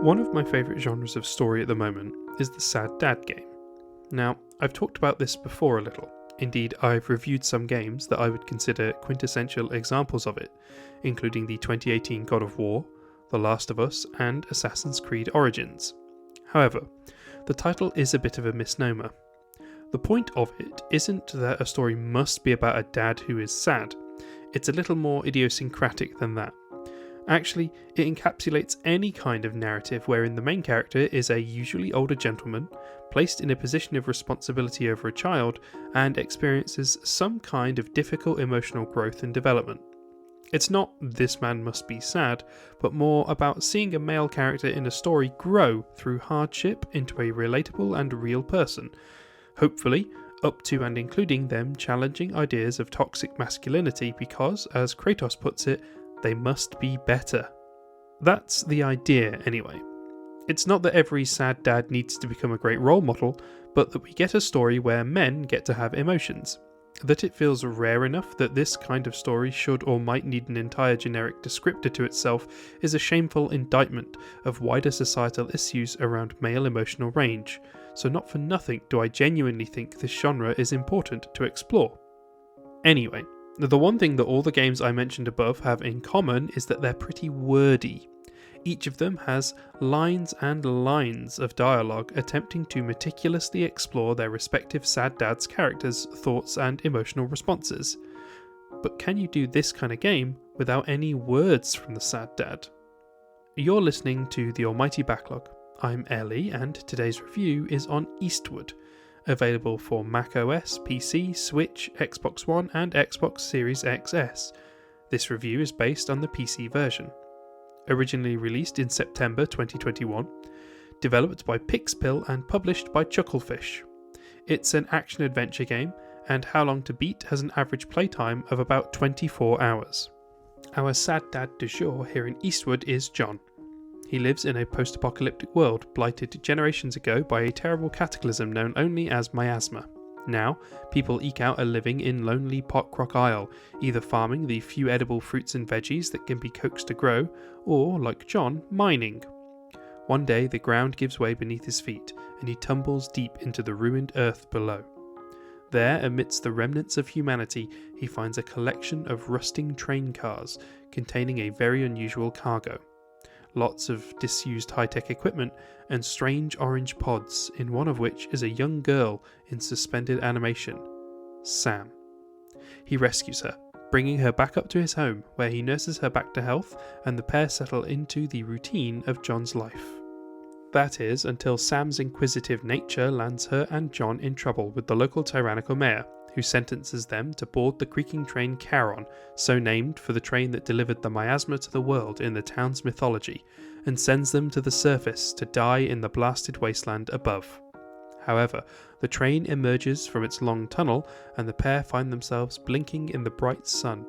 One of my favourite genres of story at the moment is the sad dad game. Now, I've talked about this before a little. Indeed, I've reviewed some games that I would consider quintessential examples of it, including the 2018 God of War, The Last of Us, and Assassin's Creed Origins. However, the title is a bit of a misnomer. The point of it isn't that a story must be about a dad who is sad. It's a little more idiosyncratic than that. Actually, it encapsulates any kind of narrative wherein the main character is a usually older gentleman, placed in a position of responsibility over a child, and experiences some kind of difficult emotional growth and development. It's not "this man must be sad," but more about seeing a male character in a story grow through hardship into a relatable and real person, hopefully up to and including them challenging ideas of toxic masculinity because, as Kratos puts it, they must be better. That's the idea anyway. It's not that every sad dad needs to become a great role model, but that we get a story where men get to have emotions. That it feels rare enough that this kind of story should or might need an entire generic descriptor to itself is a shameful indictment of wider societal issues around male emotional range, so not for nothing do I genuinely think this genre is important to explore. Anyway, the one thing that all the games I mentioned above have in common is that they're pretty wordy. Each of them has lines and lines of dialogue attempting to meticulously explore their respective sad dads' characters, thoughts and emotional responses. But can you do this kind of game without any words from the sad dad? You're listening to the almighty Backlog. I'm Ellie and today's review is on Eastward, available for macOS, PC, Switch, Xbox One and Xbox Series XS. This review is based on the PC version. Originally released in September 2021, developed by Pixpil and published by Chucklefish. It's an action-adventure game, and How Long to Beat has an average playtime of about 24 hours. Our sad dad du jour here in Eastward is John. He lives in a post-apocalyptic world blighted generations ago by a terrible cataclysm known only as MIASMA. Now, people eke out a living in lonely Pockrock Isle, either farming the few edible fruits and veggies that can be coaxed to grow, or, like John, mining. One day the ground gives way beneath his feet, and he tumbles deep into the ruined earth below. There, amidst the remnants of humanity, he finds a collection of rusting train cars containing a very unusual cargo. Lots of disused high-tech equipment, and strange orange pods, in one of which is a young girl in suspended animation, Sam. He rescues her, bringing her back up to his home, where he nurses her back to health, and the pair settle into the routine of John's life. That is, until Sam's inquisitive nature lands her and John in trouble with the local tyrannical mayor, who sentences them to board the creaking train Charon, so named for the train that delivered the miasma to the world in the town's mythology, and sends them to the surface to die in the blasted wasteland above. However, the train emerges from its long tunnel, and the pair find themselves blinking in the bright sun.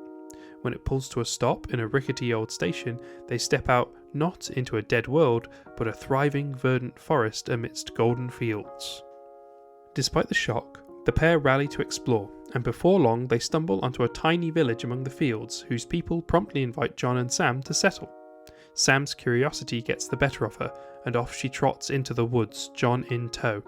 When it pulls to a stop in a rickety old station, they step out not into a dead world, but a thriving verdant forest amidst golden fields. Despite the shock, the pair rally to explore, and before long they stumble onto a tiny village among the fields, whose people promptly invite John and Sam to settle. Sam's curiosity gets the better of her, and off she trots into the woods, John in tow.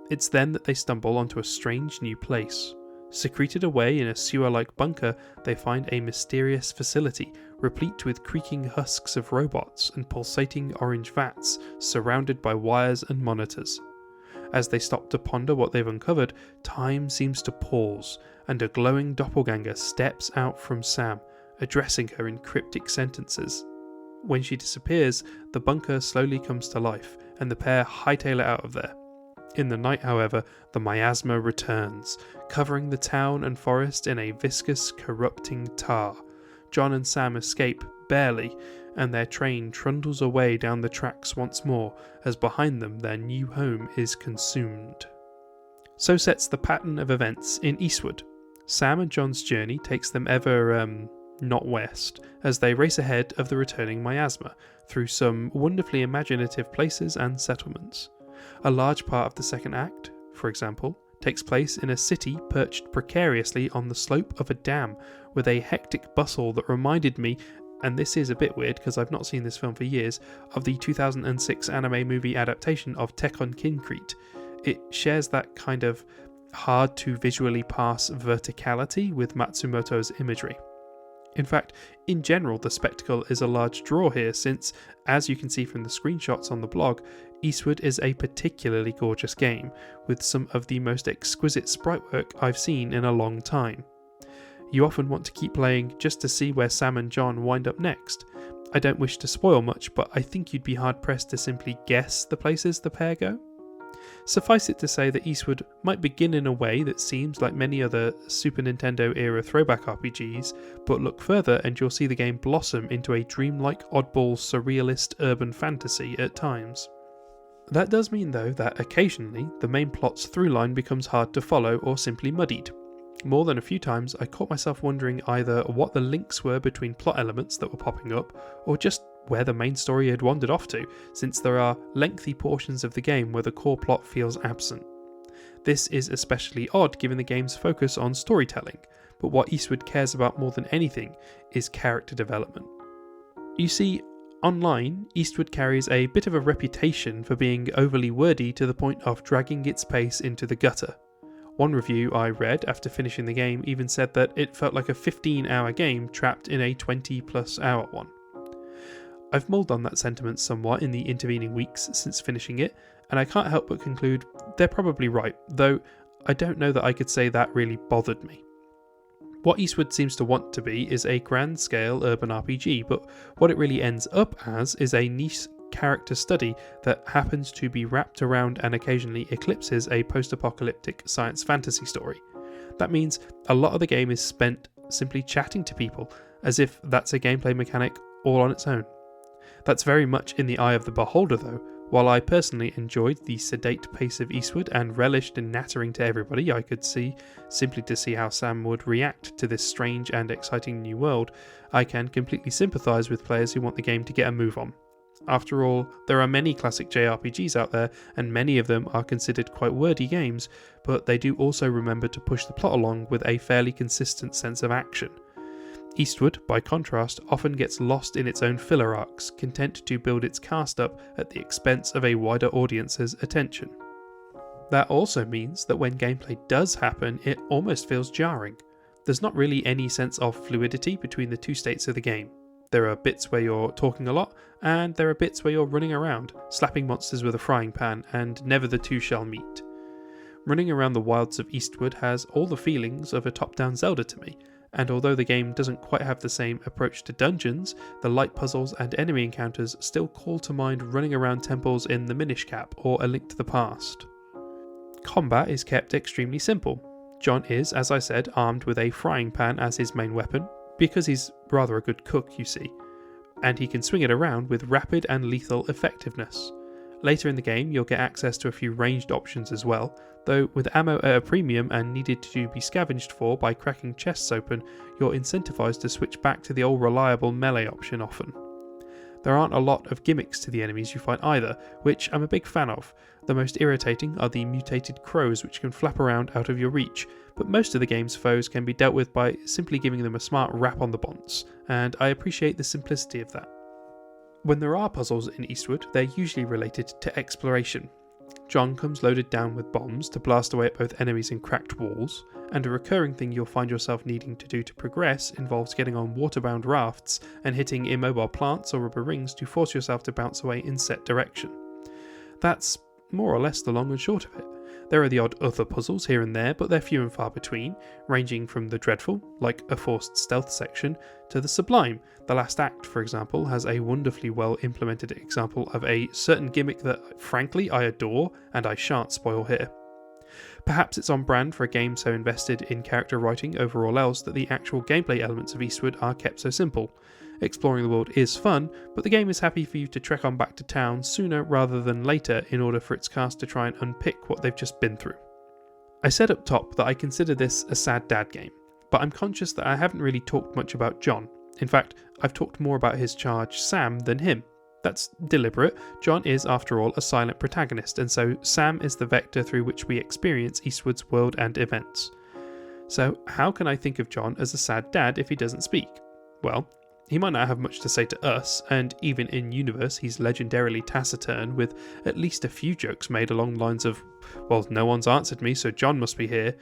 It's then that they stumble onto a strange new place. Secreted away in a sewer-like bunker, they find a mysterious facility, replete with creaking husks of robots and pulsating orange vats, surrounded by wires and monitors. As they stop to ponder what they've uncovered, time seems to pause, and a glowing doppelganger steps out from Sam, addressing her in cryptic sentences. When she disappears, the bunker slowly comes to life, and the pair hightail it out of there. In the night, however, the miasma returns, covering the town and forest in a viscous, corrupting tar. John and Sam escape, barely, and their train trundles away down the tracks once more, as behind them their new home is consumed. So sets the pattern of events in Eastward. Sam and John's journey takes them ever, not west, as they race ahead of the returning miasma, through some wonderfully imaginative places and settlements. A large part of the second act, for example, takes place in a city perched precariously on the slope of a dam, with a hectic bustle that reminded me, and this is a bit weird because I've not seen this film for years, of the 2006 anime movie adaptation of Tekkon Kincrete. It shares that kind of hard to visually pass verticality with Matsumoto's imagery. In fact, in general, the spectacle is a large draw here since, as you can see from the screenshots on the blog, Eastward is a particularly gorgeous game, with some of the most exquisite sprite work I've seen in a long time. You often want to keep playing just to see where Sam and John wind up next. I don't wish to spoil much, but I think you'd be hard pressed to simply guess the places the pair go. Suffice it to say that Eastward might begin in a way that seems like many other Super Nintendo era throwback RPGs, but look further and you'll see the game blossom into a dreamlike, oddball, surrealist urban fantasy at times. That does mean though that occasionally the main plot's through line becomes hard to follow or simply muddied. More than a few times I caught myself wondering either what the links were between plot elements that were popping up, or just where the main story had wandered off to, since there are lengthy portions of the game where the core plot feels absent. This is especially odd given the game's focus on storytelling, but what Eastward cares about more than anything is character development. You see, online, Eastward carries a bit of a reputation for being overly wordy to the point of dragging its pace into the gutter. One review I read after finishing the game even said that it felt like a 15-hour game trapped in a 20+ hour one. I've mulled on that sentiment somewhat in the intervening weeks since finishing it, and I can't help but conclude they're probably right, though I don't know that I could say that really bothered me. What Eastward seems to want to be is a grand-scale urban RPG, but what it really ends up as is a niche character study that happens to be wrapped around and occasionally eclipses a post-apocalyptic science fantasy story. That means a lot of the game is spent simply chatting to people, as if that's a gameplay mechanic all on its own. That's very much in the eye of the beholder though. While I personally enjoyed the sedate pace of Eastward and relished in nattering to everybody I could see, simply to see how Sam would react to this strange and exciting new world, I can completely sympathise with players who want the game to get a move on. After all, there are many classic JRPGs out there, and many of them are considered quite wordy games, but they do also remember to push the plot along with a fairly consistent sense of action. Eastward, by contrast, often gets lost in its own filler arcs, content to build its cast up at the expense of a wider audience's attention. That also means that when gameplay does happen, it almost feels jarring. There's not really any sense of fluidity between the two states of the game. There are bits where you're talking a lot, and there are bits where you're running around, slapping monsters with a frying pan, and never the two shall meet. Running around the wilds of Eastward has all the feelings of a top-down Zelda to me, and although the game doesn't quite have the same approach to dungeons, the light puzzles and enemy encounters still call to mind running around temples in the Minish Cap or A Link to the Past. Combat is kept extremely simple. John is, as I said, armed with a frying pan as his main weapon, because he's rather a good cook, you see, and he can swing it around with rapid and lethal effectiveness. Later in the game you'll get access to a few ranged options as well, though with ammo at a premium and needed to be scavenged for by cracking chests open, you're incentivized to switch back to the old reliable melee option often. There aren't a lot of gimmicks to the enemies you fight either, which I'm a big fan of. The most irritating are the mutated crows which can flap around out of your reach, but most of the game's foes can be dealt with by simply giving them a smart rap on the bonce, and I appreciate the simplicity of that. When there are puzzles in Eastward, they're usually related to exploration. John comes loaded down with bombs to blast away at both enemies and cracked walls, and a recurring thing you'll find yourself needing to do to progress involves getting on waterbound rafts and hitting immobile plants or rubber rings to force yourself to bounce away in set direction. That's more or less the long and short of it. There are the odd other puzzles here and there, but they're few and far between, ranging from the dreadful, like a forced stealth section, to the sublime. The last act, for example, has a wonderfully well implemented example of a certain gimmick that, frankly, I adore, and I shan't spoil here. Perhaps it's on brand for a game so invested in character writing over all else that the actual gameplay elements of Eastward are kept so simple. Exploring the world is fun, but the game is happy for you to trek on back to town sooner rather than later in order for its cast to try and unpick what they've just been through. I said up top that I consider this a sad dad game, but I'm conscious that I haven't really talked much about John. In fact, I've talked more about his charge Sam than him. That's deliberate. John is, after all, a silent protagonist, and so Sam is the vector through which we experience Eastward's world and events. So how can I think of John as a sad dad if he doesn't speak? Well, He might not have much to say to us, and even in universe he's legendarily taciturn, with at least a few jokes made along the lines of, well, no one's answered me, so John must be here,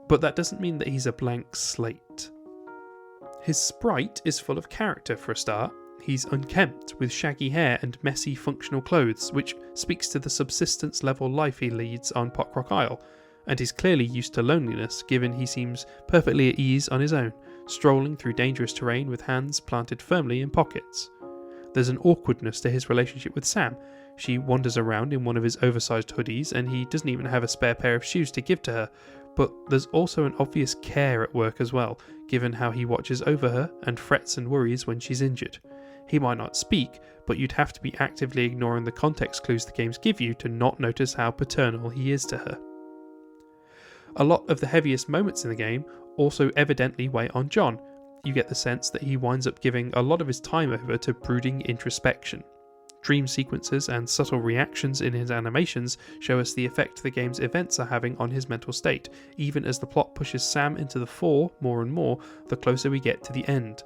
but that doesn't mean that he's a blank slate. His sprite is full of character for a start. He's unkempt, with shaggy hair and messy functional clothes, which speaks to the subsistence level life he leads on Pockrock Isle, and he's clearly used to loneliness given he seems perfectly at ease on his own, strolling through dangerous terrain with hands planted firmly in pockets. There's an awkwardness to his relationship with Sam. She wanders around in one of his oversized hoodies and he doesn't even have a spare pair of shoes to give to her, but there's also an obvious care at work as well, given how he watches over her and frets and worries when she's injured. He might not speak, but you'd have to be actively ignoring the context clues the games give you to not notice how paternal he is to her. A lot of the heaviest moments in the game also evidently weigh on John. You get the sense that he winds up giving a lot of his time over to brooding introspection. Dream sequences and subtle reactions in his animations show us the effect the game's events are having on his mental state, even as the plot pushes Sam into the fore more and more the closer we get to the end.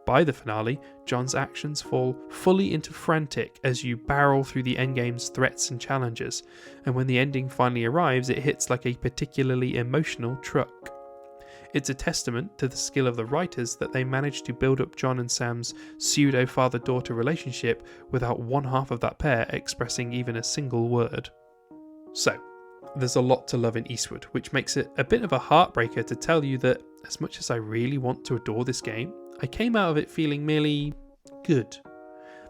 By the finale, John's actions fall fully into frantic as you barrel through the endgame's threats and challenges, and when the ending finally arrives it hits like a particularly emotional truck. It's a testament to the skill of the writers that they managed to build up John and Sam's pseudo-father-daughter relationship without one half of that pair expressing even a single word. So, there's a lot to love in Eastward, which makes it a bit of a heartbreaker to tell you that as much as I really want to adore this game, I came out of it feeling merely good.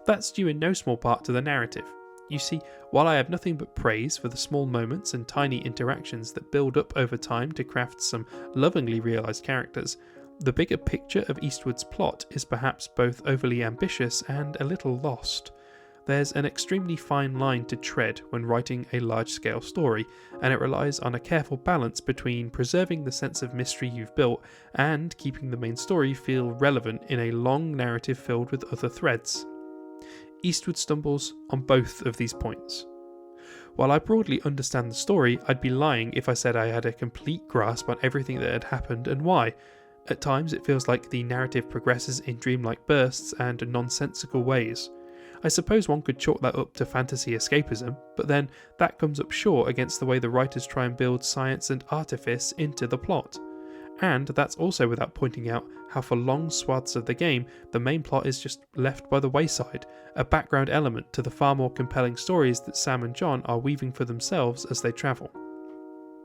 That's due in no small part to the narrative. You see, while I have nothing but praise for the small moments and tiny interactions that build up over time to craft some lovingly realised characters, the bigger picture of Eastward's plot is perhaps both overly ambitious and a little lost. There's an extremely fine line to tread when writing a large-scale story, and it relies on a careful balance between preserving the sense of mystery you've built and keeping the main story feel relevant in a long narrative filled with other threads. Eastward stumbles on both of these points. While I broadly understand the story, I'd be lying if I said I had a complete grasp on everything that had happened and why. At times it feels like the narrative progresses in dreamlike bursts and nonsensical ways. I suppose one could chalk that up to fantasy escapism, but then that comes up short against the way the writers try and build science and artifice into the plot. And that's also without pointing out how for long swaths of the game, the main plot is just left by the wayside, a background element to the far more compelling stories that Sam and John are weaving for themselves as they travel.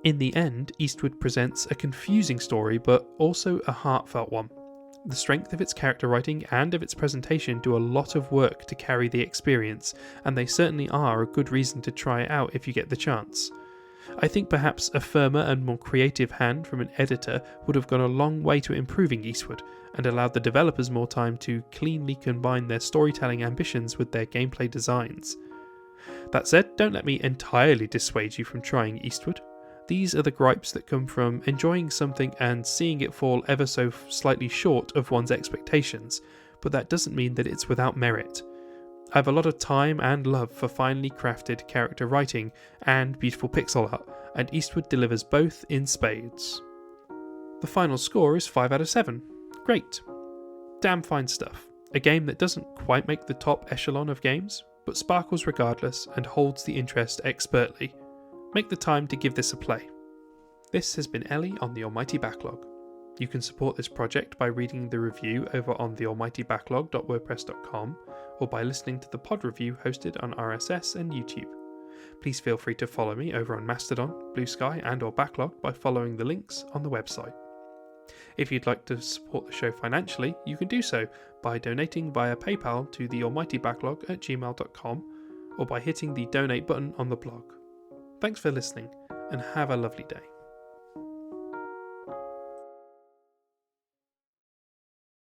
In the end, Eastward presents a confusing story, but also a heartfelt one. The strength of its character writing and of its presentation do a lot of work to carry the experience, and they certainly are a good reason to try it out if you get the chance. I think perhaps a firmer and more creative hand from an editor would have gone a long way to improving Eastward, and allowed the developers more time to cleanly combine their storytelling ambitions with their gameplay designs. That said, don't let me entirely dissuade you from trying Eastward. These are the gripes that come from enjoying something and seeing it fall ever so slightly short of one's expectations, but that doesn't mean that it's without merit. I have a lot of time and love for finely crafted character writing and beautiful pixel art, and Eastward delivers both in spades. The final score is 5 out of 7. Great. Damn fine stuff. A game that doesn't quite make the top echelon of games, but sparkles regardless and holds the interest expertly. Make the time to give this a play. This has been Ellie on the Almighty Backlog. You can support this project by reading the review over on thealmightybacklog.wordpress.com or by listening to the pod review hosted on RSS and YouTube. Please feel free to follow me over on Mastodon, Blue Sky and or Backlog by following the links on the website. If you'd like to support the show financially, you can do so by donating via PayPal to thealmightybacklog@gmail.com or by hitting the donate button on the blog. Thanks for listening, and have a lovely day.